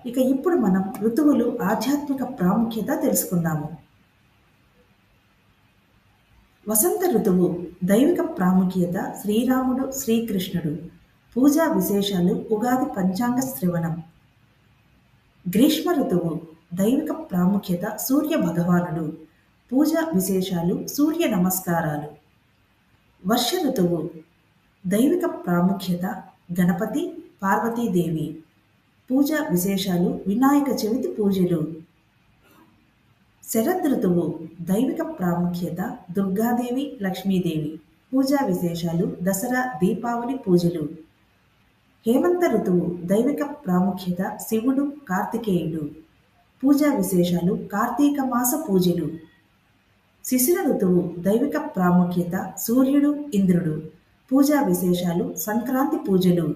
ఇప్పుడు మనం ఋతువులు ఆధ్యాత్మిక ప్రాముఖ్యత తెలుసుకుందాము. వసంత ఋతువు దైవిక ప్రాముఖ్యత శ్రీరాముడు శ్రీకృష్ణుడు పూజా విశేషాలు ఉగాది పంచాంగ శ్రవణం. గ్రీష్మ ఋతువు దైవిక ప్రాముఖ్యత సూర్య భగవానుడు పూజా విశేషాలు సూర్య నమస్కారాలు. వర్ష ఋతువు దైవిక ప్రాముఖ్యత గణపతి పార్వతీదేవి పూజా విశేషాలు వినాయక చవితి పూజలు. శరదృతువు దైవిక ప్రాముఖ్యత దుర్గాదేవి లక్ష్మీదేవి పూజా విశేషాలు దసరా దీపావళి పూజలు. హేమంత ఋతువు దైవిక ప్రాముఖ్యత శివుడు కార్తికేయుడు పూజా విశేషాలు కార్తీక మాస పూజలు. శిశిర ఋతువు దైవిక ప్రాముఖ్యత సూర్యుడు ఇంద్రుడు పూజా విశేషాలు సంక్రాంతి పూజలు.